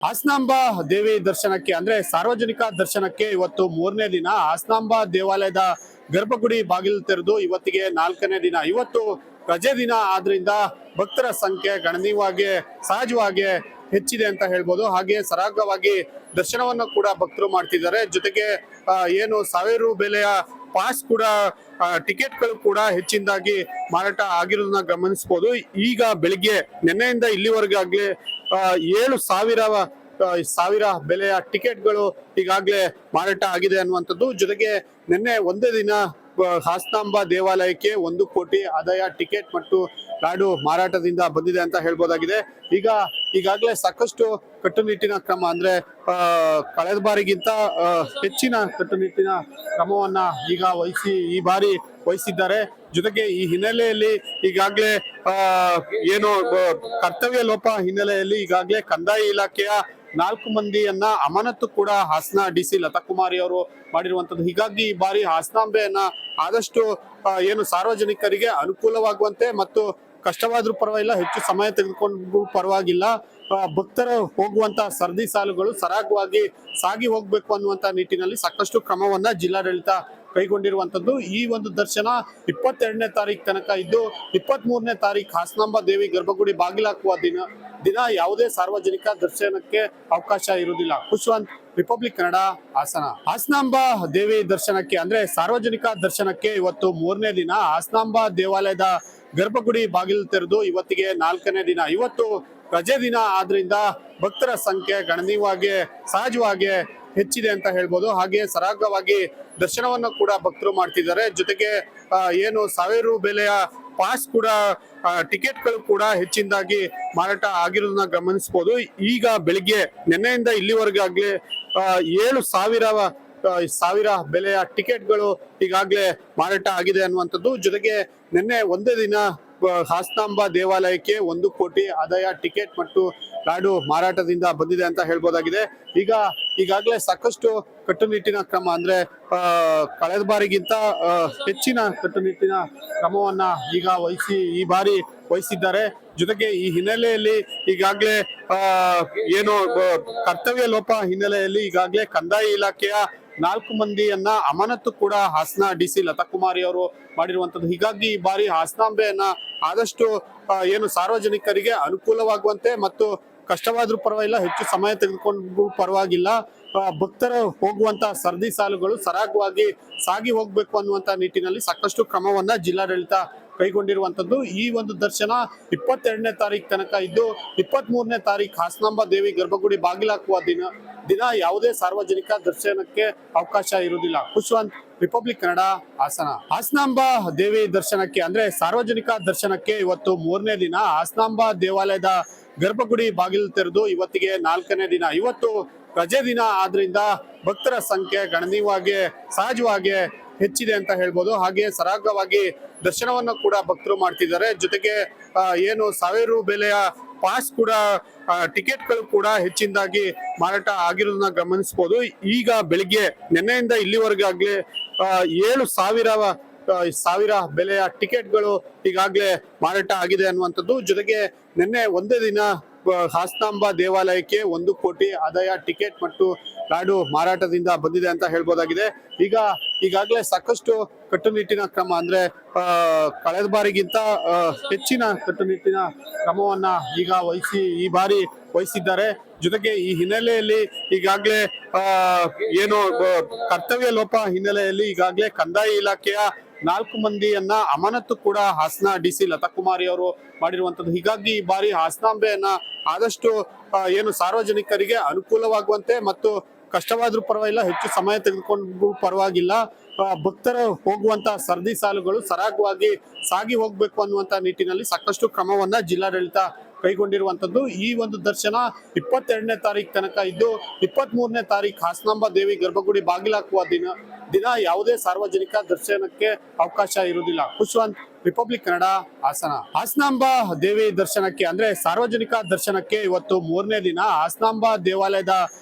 ಹಾಸನಾಂಬ ದೇವಿ ದರ್ಶನಕ್ಕೆ ಅಂದ್ರೆ ಸಾರ್ವಜನಿಕ ದರ್ಶನಕ್ಕೆ ಇವತ್ತು 3ನೇ ದಿನ ಹಾಸನಾಂಬ ದೇವಾಲಯದ ಗರ್ಭಗುಡಿ ಬಾಗಿಲು ತೆರೆದು ಇವತ್ತಿಗೆ 4ನೇ ದಿನ. ಇವತ್ತು ರಜೆ ದಿನ ಆದ್ರಿಂದ ಭಕ್ತರ ಸಂಖ್ಯೆ ಗಣನೀಯವಾಗಿ ಸಹಜವಾಗಿ ಹೆಚ್ಚಿದೆ ಅಂತ ಹೇಳ್ಬೋದು. ಹಾಗೆ ಸರಾಗವಾಗಿ ದರ್ಶನವನ್ನು ಕೂಡ ಭಕ್ತರು ಮಾಡ್ತಿದ್ದಾರೆ. ಜೊತೆಗೆ ಏನು 1000 ರು ಬೆಲೆಯ ಪಾಸ್ ಕೂಡ ಟಿಕೆಟ್ಗಳು ಕೂಡ ಹೆಚ್ಚಿನದಾಗಿ ಮಾರಾಟ ಆಗಿರೋದನ್ನ ಗಮನಿಸಬಹುದು. ಈಗ ಬೆಳಿಗ್ಗೆ ನಿನ್ನೆಯಿಂದ ಇಲ್ಲಿವರೆಗಾಗ್ಲೇ 7,000 ಬೆಲೆಯ ಟಿಕೆಟ್ಗಳು ಈಗಾಗಲೇ ಮಾರಾಟ ಆಗಿದೆ ಅನ್ನುವಂಥದ್ದು. ಜೊತೆಗೆ ನಿನ್ನೆ ಒಂದೇ ದಿನ ಹಾಸನಾಂಬ ದೇವಾಲಯಕ್ಕೆ 1 ಕೋಟಿ ಆದಾಯ ಟಿಕೆಟ್ ಮತ್ತು ಲಾಡು ಮಾರಾಟದಿಂದ ಬಂದಿದೆ ಅಂತ ಹೇಳ್ಬೋದಾಗಿದೆ. ಈಗಾಗಲೇ ಸಾಕಷ್ಟು ಕಟ್ಟುನಿಟ್ಟಿನ ಕ್ರಮ ಅಂದ್ರೆ ಕಳೆದ ಬಾರಿಗಿಂತ ಹೆಚ್ಚಿನ ಕಟ್ಟುನಿಟ್ಟಿನ ಕ್ರಮವನ್ನ ಈ ಬಾರಿ ವಹಿಸಿದ್ದಾರೆ. ಜೊತೆಗೆ ಈ ಹಿನ್ನೆಲೆಯಲ್ಲಿ ಈಗಾಗಲೇ ಏನು ಕರ್ತವ್ಯ ಲೋಪ ಹಿನ್ನೆಲೆಯಲ್ಲಿ ಈಗಾಗಲೇ ಕಂದಾಯ ಇಲಾಖೆಯ 4 ಮಂದಿಯನ್ನ ಅಮಾನತು ಕೂಡ ಹಾಸನ ಡಿಸಿ ಲತಾ ಕುಮಾರಿ ಅವರು ಮಾಡಿರುವಂತದ್ದು. ಹೀಗಾಗಿ ಈ ಬಾರಿ ಹಾಸನಾಂಬೆಯನ್ನ ಆದಷ್ಟು ಏನು ಸಾರ್ವಜನಿಕರಿಗೆ ಅನುಕೂಲವಾಗುವಂತೆ ಮತ್ತು ಕಷ್ಟವಾದ್ರೂ ಪರವಾಗಿಲ್ಲ, ಹೆಚ್ಚು ಸಮಯ ತೆಗೆದುಕೊಂಡು ಪರವಾಗಿಲ್ಲ, ಭಕ್ತರು ಹೋಗುವಂತ ಸರದಿ ಸಾಲುಗಳು ಸರಾಗವಾಗಿ ಸಾಗಿ ಹೋಗ್ಬೇಕು ಅನ್ನುವಂತ ನಿಟ್ಟಿನಲ್ಲಿ ಸಾಕಷ್ಟು ಕ್ರಮವನ್ನ ಜಿಲ್ಲಾಡಳಿತ ಕೈಗೊಂಡಿರುವಂತದ್ದು. ಈ ಒಂದು ದರ್ಶನ 22ನೇ ತಾರೀಕು ತನಕ ಇದ್ದು 23ನೇ ತಾರೀಕು ಹಾಸನಾಂಬ ದೇವಿ ಗರ್ಭಗುಡಿ ಬಾಗಿಲಾಕುವ ದಿನ ಯಾವುದೇ ಸಾರ್ವಜನಿಕ ದರ್ಶನಕ್ಕೆ ಅವಕಾಶ ಇರುವುದಿಲ್ಲ. ಖುಷ್ವಂತ್, ರಿಪಬ್ಲಿಕ್ ಕನ್ನಡ, ಹಾಸನ. ಹಾಸನಾಂಬ ದೇವಿ ದರ್ಶನಕ್ಕೆ ಅಂದ್ರೆ ಸಾರ್ವಜನಿಕ ದರ್ಶನಕ್ಕೆ ಇವತ್ತು 3ನೇ ದಿನ ಹಾಸನಾಂಬ ದೇವಾಲಯದ ಗರ್ಭಗುಡಿ ಬಾಗಿಲು ತೆರೆದು ಇವತ್ತಿಗೆ 4ನೇ ದಿನ. ಇವತ್ತು ರಜೆ ದಿನ ಆದ್ರಿಂದ ಭಕ್ತರ ಸಂಖ್ಯೆ ಗಣನೀಯವಾಗಿ ಸಹಜವಾಗಿ ಹೆಚ್ಚಿದೆ ಅಂತ ಹೇಳ್ಬೋದು. ಹಾಗೆ ಸರಾಗವಾಗಿ ದರ್ಶನವನ್ನು ಕೂಡ ಭಕ್ತರು ಮಾಡ್ತಿದ್ದಾರೆ. ಜೊತೆಗೆ ಏನು 1000 ರು ಬೆಲೆಯ ಪಾಸ್ ಕೂಡ ಟಿಕೆಟ್ಗಳು ಕೂಡ ಹೆಚ್ಚಿನದಾಗಿ ಮಾರಾಟ ಆಗಿರೋದನ್ನ ಗಮನಿಸಬಹುದು. ಈಗ ಬೆಳಿಗ್ಗೆ ನಿನ್ನೆಯಿಂದ ಇಲ್ಲಿವರೆಗಾಗ್ಲೇ 7,000 ಬೆಲೆಯ ಟಿಕೆಟ್ಗಳು ಈಗಾಗಲೇ ಮಾರಾಟ ಆಗಿದೆ ಅನ್ನುವಂಥದ್ದು. ಜೊತೆಗೆ ನಿನ್ನೆ ಒಂದೇ ದಿನ ಹಾಸನಾಂಬ ದೇವಾಲಯಕ್ಕೆ 1 ಕೋಟಿ ಆದಾಯ ಟಿಕೆಟ್ ಮತ್ತು ಲಾಡು ಮಾರಾಟದಿಂದ ಬಂದಿದೆ ಅಂತ ಹೇಳ್ಬೋದಾಗಿದೆ. ಈಗಾಗಲೇ ಸಾಕಷ್ಟು ಕಟ್ಟುನಿಟ್ಟಿನ ಕ್ರಮ ಅಂದ್ರೆ ಕಳೆದ ಬಾರಿಗಿಂತ ಹೆಚ್ಚಿನ ಕಟ್ಟುನಿಟ್ಟಿನ ಕ್ರಮವನ್ನ ಈ ಬಾರಿ ವಹಿಸಿದ್ದಾರೆ. ಜೊತೆಗೆ ಈ ಹಿನ್ನೆಲೆಯಲ್ಲಿ ಈಗಾಗಲೇ ಏನು ಕರ್ತವ್ಯ ಲೋಪ ಹಿನ್ನೆಲೆಯಲ್ಲಿ ಈಗಾಗಲೇ ಕಂದಾಯ ಇಲಾಖೆಯ 4 ಮಂದಿಯನ್ನ ಅಮಾನತು ಕೂಡ ಹಾಸನ ಡಿಸಿ ಲತಾ ಕುಮಾರಿ ಅವರು ಮಾಡಿರುವಂತದ್ದು. ಹೀಗಾಗಿ ಈ ಬಾರಿ ಹಾಸನಾಂಬೆಯನ್ನ ಆದಷ್ಟು ಏನು ಸಾರ್ವಜನಿಕರಿಗೆ ಅನುಕೂಲವಾಗುವಂತೆ ಮತ್ತು ಕಷ್ಟವಾದ್ರೂ ಪರವಾಗಿಲ್ಲ, ಹೆಚ್ಚು ಸಮಯ ತೆಗೆದುಕೊಂಡು ಪರವಾಗಿಲ್ಲ, ಭಕ್ತರು ಹೋಗುವಂತ ಸರದಿ ಸಾಲುಗಳು ಸರಾಗವಾಗಿ ಸಾಗಿ ಹೋಗ್ಬೇಕು ಅನ್ನುವಂತ ನಿಟ್ಟಿನಲ್ಲಿ ಸಾಕಷ್ಟು ಕ್ರಮವನ್ನ ಜಿಲ್ಲಾಡಳಿತ ಕೈಗೊಂಡಿರುವಂತದ್ದು. ಈ ಒಂದು ದರ್ಶನ 22ನೇ ತಾರೀಕು ತನಕ ಇದ್ದು 23ನೇ ತಾರೀಕು ಹಾಸನಾಂಬ ದೇವಿ ಗರ್ಭಗುಡಿ ಬಾಗಿಲಾಕುವ ದಿನ ಯಾವುದೇ ಸಾರ್ವಜನಿಕ ದರ್ಶನಕ್ಕೆ ಅವಕಾಶ ಇರುವುದಿಲ್ಲ. ಖುಷ್ವಂತ್, ರಿಪಬ್ಲಿಕ್ ಕನ್ನಡ, ಹಾಸನ. ಹಾಸನಾಂಬ ದೇವಿ ದರ್ಶನಕ್ಕೆ ಅಂದ್ರೆ ಸಾರ್ವಜನಿಕ ದರ್ಶನಕ್ಕೆ ಇವತ್ತು 3ನೇ ದಿನ ಹಾಸನಾಂಬ ದೇವಾಲಯದ ಗರ್ಭಗುಡಿ ಬಾಗಿಲು ತೆರೆದು ಇವತ್ತಿಗೆ 4ನೇ ದಿನ. ಇವತ್ತು ರಜೆ ದಿನ ಆದ್ರಿಂದ ಭಕ್ತರ ಸಂಖ್ಯೆ ಗಣನೀಯವಾಗಿ ಸಹಜವಾಗಿ ಹೆಚ್ಚಿದೆ ಅಂತ ಹೇಳ್ಬೋದು. ಹಾಗೆ ಸರಾಗವಾಗಿ ದರ್ಶನವನ್ನು ಕೂಡ ಭಕ್ತರು ಮಾಡ್ತಿದ್ದಾರೆ. ಜೊತೆಗೆ ಏನು 1000 ರು ಬೆಲೆಯ ಪಾಸ್ ಕೂಡ ಟಿಕೆಟ್ಗಳು ಕೂಡ ಹೆಚ್ಚಿನದಾಗಿ ಮಾರಾಟ ಆಗಿರೋದನ್ನ ಗಮನಿಸಬಹುದು. ಈಗ ಬೆಳಿಗ್ಗೆ ನಿನ್ನೆಯಿಂದ ಇಲ್ಲಿವರೆಗಾಗ್ಲೇ 7,000 ಬೆಲೆಯ ಟಿಕೆಟ್ಗಳು ಈಗಾಗಲೇ ಮಾರಾಟ ಆಗಿದೆ ಅನ್ನುವಂಥದ್ದು. ಜೊತೆಗೆ ನಿನ್ನೆ ಒಂದೇ ದಿನ ಹಾಸನಾಂಬ ದೇವಾಲಯಕ್ಕೆ 1 ಕೋಟಿ ಆದಾಯ ಟಿಕೆಟ್ ಮತ್ತು ಲಾಡು ಮಾರಾಟದಿಂದ ಬಂದಿದೆ ಅಂತ ಹೇಳ್ಬೋದಾಗಿದೆ. ಈಗಾಗಲೇ ಸಾಕಷ್ಟು ಕಟ್ಟುನಿಟ್ಟಿನ ಕ್ರಮ ಅಂದ್ರೆ ಕಳೆದ ಬಾರಿಗಿಂತ ಹೆಚ್ಚಿನ ಕಟ್ಟುನಿಟ್ಟಿನ ಕ್ರಮವನ್ನ ಈ ಬಾರಿ ವಹಿಸಿದ್ದಾರೆ. ಜೊತೆಗೆ ಈ ಹಿನ್ನೆಲೆಯಲ್ಲಿ ಈಗಾಗಲೇ ಏನು ಕರ್ತವ್ಯ ಲೋಪ ಹಿನ್ನೆಲೆಯಲ್ಲಿ ಈಗಾಗಲೇ ಕಂದಾಯ ಇಲಾಖೆಯ 4 ಮಂದಿಯನ್ನ ಅಮಾನತು ಕೂಡ ಹಾಸನ ಡಿಸಿ ಲತಾ ಕುಮಾರಿ ಅವರು ಮಾಡಿರುವಂತದ್ದು. ಹೀಗಾಗಿ ಈ ಬಾರಿ ಹಾಸನಾಂಬೆಯನ್ನ ಆದಷ್ಟು ಏನು ಸಾರ್ವಜನಿಕರಿಗೆ ಅನುಕೂಲವಾಗುವಂತೆ ಮತ್ತು ಕಷ್ಟವಾದ್ರೂ ಪರವಾಗಿಲ್ಲ, ಹೆಚ್ಚು ಸಮಯ ತೆಗೆದುಕೊಂಡು ಪರವಾಗಿಲ್ಲ, ಭಕ್ತರು ಹೋಗುವಂತ ಸರದಿ ಸಾಲುಗಳು ಸರಾಗವಾಗಿ ಸಾಗಿ ಹೋಗ್ಬೇಕು ಅನ್ನುವಂತ ನಿಟ್ಟಿನಲ್ಲಿ ಸಾಕಷ್ಟು ಕ್ರಮವನ್ನ ಜಿಲ್ಲಾಡಳಿತ ಕೈಗೊಂಡಿರುವಂತದ್ದು. ಈ ಒಂದು ದರ್ಶನ 22ನೇ ತಾರೀಕು ತನಕ ಇದ್ದು 23ನೇ ತಾರೀಕು ಹಾಸನಾಂಬ ದೇವಿ ಗರ್ಭಗುಡಿ ಬಾಗಿಲಾಕುವ ದಿನ ಯಾವುದೇ ಸಾರ್ವಜನಿಕ ದರ್ಶನಕ್ಕೆ ಅವಕಾಶ ಇರುವುದಿಲ್ಲ. ಖುಷ್ವಂತ್, ರಿಪಬ್ಲಿಕ್ ಕನ್ನಡ, ಹಾಸನ. ಹಾಸನಾಂಬ ದೇವಿ ದರ್ಶನಕ್ಕೆ ಅಂದ್ರೆ ಸಾರ್ವಜನಿಕ ದರ್ಶನಕ್ಕೆ ಇವತ್ತು 3ನೇ ದಿನ ಹಾಸನಾಂಬ ದೇವಾಲಯದ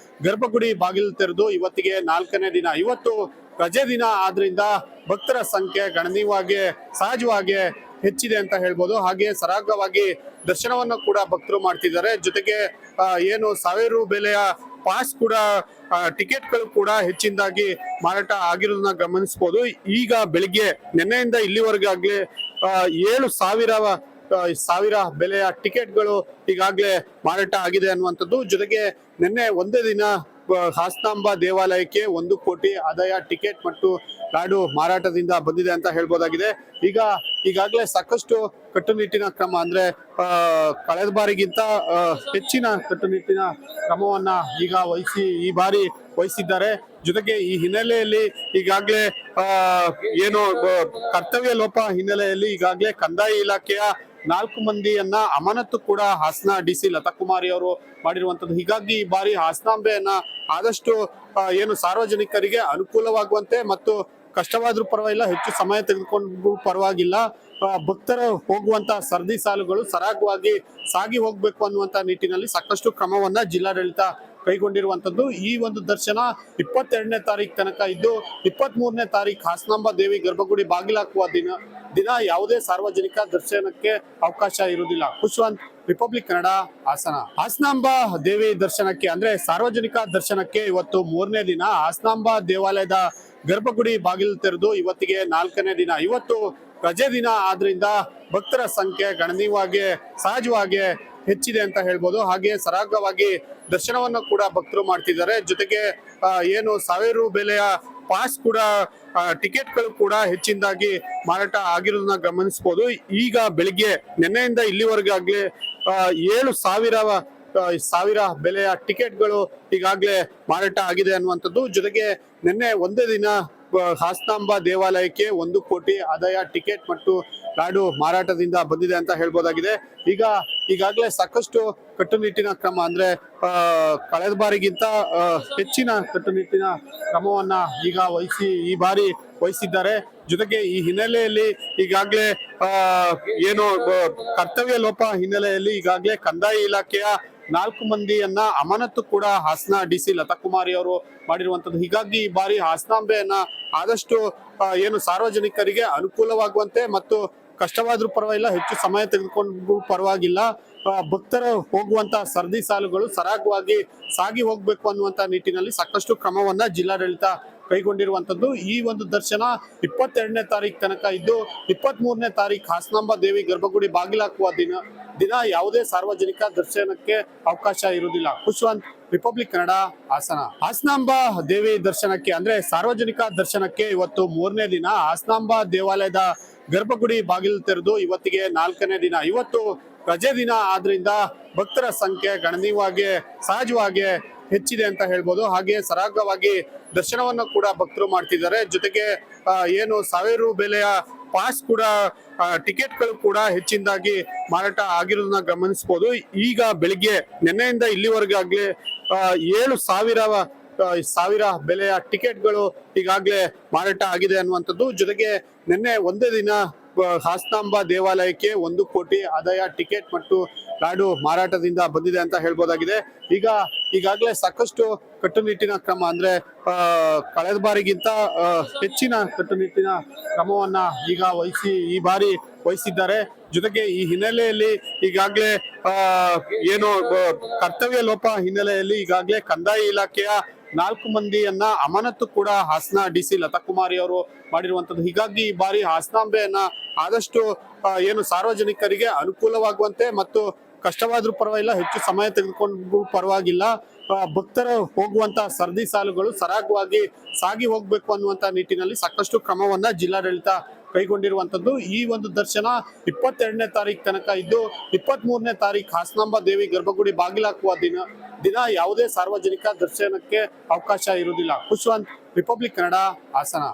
ಗರ್ಭಗುಡಿ ಬಾಗಿಲು ತೆರೆದು ಇವತ್ತಿಗೆ 4ನೇ ದಿನ. ಇವತ್ತು ರಜೆ ದಿನ ಆದ್ರಿಂದ ಭಕ್ತರ ಸಂಖ್ಯೆ ಗಣನೀಯವಾಗಿ ಸಹಜವಾಗಿ ಹೆಚ್ಚಿದೆ ಅಂತ ಹೇಳ್ಬೋದು. ಹಾಗೆ ಸರಾಗವಾಗಿ ದರ್ಶನವನ್ನು ಕೂಡ ಭಕ್ತರು ಮಾಡ್ತಿದ್ದಾರೆ. ಜೊತೆಗೆ ಏನು 1000 ರು ಬೆಲೆಯ ಪಾಸ್ ಕೂಡ ಟಿಕೆಟ್ಗಳು ಕೂಡ ಹೆಚ್ಚಿನದಾಗಿ ಮಾರಾಟ ಆಗಿರೋದನ್ನ ಗಮನಿಸಬಹುದು. ಈಗ ಬೆಳಿಗ್ಗೆ ನಿನ್ನೆಯಿಂದ ಇಲ್ಲಿವರೆಗಾಗ್ಲೇ 7,000 ಬೆಲೆಯ ಟಿಕೆಟ್ಗಳು ಈಗಾಗಲೇ ಮಾರಾಟ ಆಗಿದೆ ಅನ್ನುವಂಥದ್ದು. ಜೊತೆಗೆ ನಿನ್ನೆ ಒಂದೇ ದಿನ ಹಾಸನಾಂಬ ದೇವಾಲಯಕ್ಕೆ 1 ಕೋಟಿ ಆದಾಯ ಟಿಕೆಟ್ ಮತ್ತು ಲಾಡು ಮಾರಾಟದಿಂದ ಬಂದಿದೆ ಅಂತ ಹೇಳ್ಬೋದಾಗಿದೆ. ಈಗಾಗಲೇ ಸಾಕಷ್ಟು ಕಟ್ಟುನಿಟ್ಟಿನ ಕ್ರಮ ಅಂದ್ರೆ ಕಳೆದ ಬಾರಿಗಿಂತ ಹೆಚ್ಚಿನ ಕಟ್ಟುನಿಟ್ಟಿನ ಕ್ರಮವನ್ನ ಈ ಬಾರಿ ವಹಿಸಿದ್ದಾರೆ. ಜೊತೆಗೆ ಈ ಹಿನ್ನೆಲೆಯಲ್ಲಿ ಈಗಾಗಲೇ ಏನು ಕರ್ತವ್ಯ ಲೋಪ ಹಿನ್ನೆಲೆಯಲ್ಲಿ ಈಗಾಗಲೇ ಕಂದಾಯ ಇಲಾಖೆಯ 4 ಮಂದಿಯನ್ನ ಅಮಾನತು ಕೂಡ ಹಾಸನ ಡಿಸಿ ಲತಾ ಕುಮಾರಿ ಅವರು ಮಾಡಿರುವಂತದ್ದು. ಹೀಗಾಗಿ ಈ ಬಾರಿ ಹಾಸನಾಂಬೆಯನ್ನ ಆದಷ್ಟು ಏನು ಸಾರ್ವಜನಿಕರಿಗೆ ಅನುಕೂಲವಾಗುವಂತೆ ಮತ್ತು ಕಷ್ಟವಾದ್ರೂ ಪರವಾಗಿಲ್ಲ, ಹೆಚ್ಚು ಸಮಯ ತೆಗೆದುಕೊಂಡು ಪರವಾಗಿಲ್ಲ, ಭಕ್ತರು ಹೋಗುವಂತ ಸರದಿ ಸಾಲುಗಳು ಸರಾಗವಾಗಿ ಸಾಗಿ ಹೋಗ್ಬೇಕು ಅನ್ನುವಂತ ನಿಟ್ಟಿನಲ್ಲಿ ಸಾಕಷ್ಟು ಕ್ರಮವನ್ನ ಜಿಲ್ಲಾಡಳಿತ ಕೈಗೊಂಡಿರುವಂತದ್ದು. ಈ ಒಂದು ದರ್ಶನ 22ನೇ ತಾರೀಕು ತನಕ ಇದ್ದು 23ನೇ ತಾರೀಕು ಹಾಸನಾಂಬ ದೇವಿ ಗರ್ಭಗುಡಿ ಬಾಗಿಲಾಕುವ ದಿನ ಯಾವುದೇ ಸಾರ್ವಜನಿಕ ದರ್ಶನಕ್ಕೆ ಅವಕಾಶ ಇರುವುದಿಲ್ಲ. ಖುಷ್ವಂತ್, ರಿಪಬ್ಲಿಕ್ ಕನ್ನಡ, ಹಾಸನ. ಹಾಸನಾಂಬ ದೇವಿ ದರ್ಶನಕ್ಕೆ ಅಂದ್ರೆ ಸಾರ್ವಜನಿಕ ದರ್ಶನಕ್ಕೆ ಇವತ್ತು 3ನೇ ದಿನ. ಹಾಸನಾಂಬ ದೇವಾಲಯದ ಗರ್ಭಗುಡಿ ಬಾಗಿಲು ತೆರೆದು ಇವತ್ತಿಗೆ 4ನೇ ದಿನ. ಇವತ್ತು ರಜೆ ದಿನ ಆದ್ರಿಂದ ಭಕ್ತರ ಸಂಖ್ಯೆ ಗಣನೀಯವಾಗಿ ಸಹಜವಾಗಿ ಹೆಚ್ಚಿದೆ ಅಂತ ಹೇಳ್ಬೋದು. ಹಾಗೆ ಸರಾಗವಾಗಿ ದರ್ಶನವನ್ನು ಕೂಡ ಭಕ್ತರು ಮಾಡ್ತಿದ್ದಾರೆ. ಜೊತೆಗೆ ಏನು 1000 ರು ಬೆಲೆಯ ಪಾಸ್ ಕೂಡ ಟಿಕೆಟ್ಗಳು ಕೂಡ ಹೆಚ್ಚಿನದಾಗಿ ಮಾರಾಟ ಆಗಿರೋದನ್ನ ಗಮನಿಸಬಹುದು. ಈಗ ಬೆಳಿಗ್ಗೆ ನಿನ್ನೆಯಿಂದ ಇಲ್ಲಿವರೆಗಾಗ್ಲೇ 7,000 ಬೆಲೆಯ ಟಿಕೆಟ್ಗಳು ಈಗಾಗಲೇ ಮಾರಾಟ ಆಗಿದೆ ಅನ್ನುವಂಥದ್ದು. ಜೊತೆಗೆ ನಿನ್ನೆ ಒಂದೇ ದಿನ ಹಾಸನಾಂಬ ದೇವಾಲಯಕ್ಕೆ 1 ಕೋಟಿ ಆದಾಯ ಟಿಕೆಟ್ ಮತ್ತು ಲಾಡು ಮಾರಾಟದಿಂದ ಬಂದಿದೆ ಅಂತ ಹೇಳ್ಬೋದಾಗಿದೆ. ಈಗಾಗಲೇ ಸಾಕಷ್ಟು ಕಟ್ಟುನಿಟ್ಟಿನ ಕ್ರಮ ಅಂದ್ರೆ ಕಳೆದ ಬಾರಿಗಿಂತ ಹೆಚ್ಚಿನ ಕಟ್ಟುನಿಟ್ಟಿನ ಕ್ರಮವನ್ನ ಈ ಬಾರಿ ವಹಿಸಿದ್ದಾರೆ. ಜೊತೆಗೆ ಈ ಹಿನ್ನೆಲೆಯಲ್ಲಿ ಈಗಾಗಲೇ ಏನು ಕರ್ತವ್ಯ ಲೋಪ ಹಿನ್ನೆಲೆಯಲ್ಲಿ ಈಗಾಗಲೇ ಕಂದಾಯ ಇಲಾಖೆಯ 4 ಮಂದಿಯನ್ನ ಅಮಾನತು ಕೂಡ ಹಾಸನ ಡಿಸಿ ಲತಾ ಕುಮಾರಿ ಅವರು ಮಾಡಿರುವಂತದ್ದು. ಹೀಗಾಗಿ ಈ ಬಾರಿ ಹಾಸನಾಂಬೆಯನ್ನ ಆದಷ್ಟು ಏನು ಸಾರ್ವಜನಿಕರಿಗೆ ಅನುಕೂಲವಾಗುವಂತೆ ಮತ್ತು ಕಷ್ಟವಾದ್ರೂ ಪರವಾಗಿಲ್ಲ, ಹೆಚ್ಚು ಸಮಯ ತೆಗೆದುಕೊಂಡು ಪರವಾಗಿಲ್ಲ, ಭಕ್ತರು ಹೋಗುವಂತ ಸರದಿ ಸಾಲುಗಳು ಸರಾಗವಾಗಿ ಸಾಗಿ ಹೋಗ್ಬೇಕು ಅನ್ನುವಂತ ನಿಟ್ಟಿನಲ್ಲಿ ಸಾಕಷ್ಟು ಕ್ರಮವನ್ನ ಜಿಲ್ಲಾಡಳಿತ ಕೈಗೊಂಡಿರುವಂತದ್ದು. ಈ ಒಂದು ದರ್ಶನ 22ನೇ ತಾರೀಕು ತನಕ ಇದ್ದು 23ನೇ ತಾರೀಕು ಹಾಸನಾಂಬ ದೇವಿ ಗರ್ಭಗುಡಿ ಬಾಗಿಲಾಕುವ ದಿನ ಯಾವುದೇ ಸಾರ್ವಜನಿಕ ದರ್ಶನಕ್ಕೆ ಅವಕಾಶ ಇರುವುದಿಲ್ಲ. ಖುಷ್ವಂತ್, ರಿಪಬ್ಲಿಕ್ ಕನ್ನಡ, ಹಾಸನ. ಹಾಸನಾಂಬ ದೇವಿ ದರ್ಶನಕ್ಕೆ ಅಂದ್ರೆ ಸಾರ್ವಜನಿಕ ದರ್ಶನಕ್ಕೆ ಇವತ್ತು 3ನೇ ದಿನ. ಹಾಸನಾಂಬ ದೇವಾಲಯದ ಗರ್ಭಗುಡಿ ಬಾಗಿಲು ತೆರೆದು ಇವತ್ತಿಗೆ 4ನೇ ದಿನ. ಇವತ್ತು ರಜೆ ದಿನ ಆದ್ರಿಂದ ಭಕ್ತರ ಸಂಖ್ಯೆ ಗಣನೀಯವಾಗಿ ಸಹಜವಾಗಿ ಹೆಚ್ಚಿದೆ ಅಂತ ಹೇಳ್ಬೋದು. ಹಾಗೆ ಸರಾಗವಾಗಿ ದರ್ಶನವನ್ನು ಕೂಡ ಭಕ್ತರು ಮಾಡ್ತಿದ್ದಾರೆ. ಜೊತೆಗೆ ಏನು 1000 ರು ಬೆಲೆಯ ಪಾಸ್ ಕೂಡ ಟಿಕೆಟ್ಗಳು ಕೂಡ ಹೆಚ್ಚಿನದಾಗಿ ಮಾರಾಟ ಆಗಿರೋದನ್ನ ಗಮನಿಸಬಹುದು. ಈಗ ಬೆಳಿಗ್ಗೆ ನಿನ್ನೆಯಿಂದ ಇಲ್ಲಿವರೆಗಾಗ್ಲೇ 7,000 ಬೆಲೆಯ ಟಿಕೆಟ್ಗಳು ಈಗಾಗಲೇ ಮಾರಾಟ ಆಗಿದೆ ಅನ್ನುವಂಥದ್ದು. ಜೊತೆಗೆ ನಿನ್ನೆ ಒಂದೇ ದಿನ ಹಾಸನಾಂಬ ದೇವಾಲಯಕ್ಕೆ 1 ಕೋಟಿ ಆದಾಯ ಟಿಕೆಟ್ ಮತ್ತು ಲಾಡು ಮಾರಾಟದಿಂದ ಬಂದಿದೆ ಅಂತ ಹೇಳ್ಬೋದಾಗಿದೆ. ಈಗಾಗಲೇ ಸಾಕಷ್ಟು ಕಟ್ಟುನಿಟ್ಟಿನ ಕ್ರಮ ಅಂದ್ರೆ ಕಳೆದ ಬಾರಿಗಿಂತ ಹೆಚ್ಚಿನ ಕಟ್ಟುನಿಟ್ಟಿನ ಕ್ರಮವನ್ನ ಈ ಬಾರಿ ವಹಿಸಿದ್ದಾರೆ. ಜೊತೆಗೆ ಈ ಹಿನ್ನೆಲೆಯಲ್ಲಿ ಈಗಾಗಲೇ ಏನು ಕರ್ತವ್ಯ ಲೋಪ ಹಿನ್ನೆಲೆಯಲ್ಲಿ ಈಗಾಗಲೇ ಕಂದಾಯ ಇಲಾಖೆಯ 4 ಮಂದಿಯನ್ನ ಅಮಾನತು ಕೂಡ ಹಾಸನ ಡಿಸಿ ಲತಾ ಕುಮಾರಿ ಅವರು ಮಾಡಿರುವಂತದ್ದು. ಹೀಗಾಗಿ ಈ ಬಾರಿ ಹಾಸನಾಂಬೆಯನ್ನ ಆದಷ್ಟು ಏನು ಸಾರ್ವಜನಿಕರಿಗೆ ಅನುಕೂಲವಾಗುವಂತೆ ಮತ್ತು ಕಷ್ಟವಾದ್ರೂ ಪರವಾಗಿಲ್ಲ, ಹೆಚ್ಚು ಸಮಯ ತೆಗೆದುಕೊಂಡು ಪರವಾಗಿಲ್ಲ, ಭಕ್ತರು ಹೋಗುವಂತ ಸರದಿ ಸಾಲುಗಳು ಸರಾಗವಾಗಿ ಸಾಗಿ ಹೋಗ್ಬೇಕು ಅನ್ನುವಂತ ನಿಟ್ಟಿನಲ್ಲಿ ಸಾಕಷ್ಟು ಕ್ರಮವನ್ನ ಜಿಲ್ಲಾಡಳಿತ ಕೈಗೊಂಡಿರುವಂತದ್ದು. ಈ ಒಂದು ದರ್ಶನ 22ನೇ ತಾರೀಕು ತನಕ ಇದ್ದು 23ನೇ ತಾರೀಕು ಹಾಸನಾಂಬ ದೇವಿ ಗರ್ಭಗುಡಿ ಬಾಗಿಲಾಕುವ ದಿನ ಯಾವುದೇ ಸಾರ್ವಜನಿಕ ದರ್ಶನಕ್ಕೆ ಅವಕಾಶ ಇರುವುದಿಲ್ಲ. ಖುಷ್ವಂತ್, ರಿಪಬ್ಲಿಕ್ ಕನ್ನಡ, ಹಾಸನ.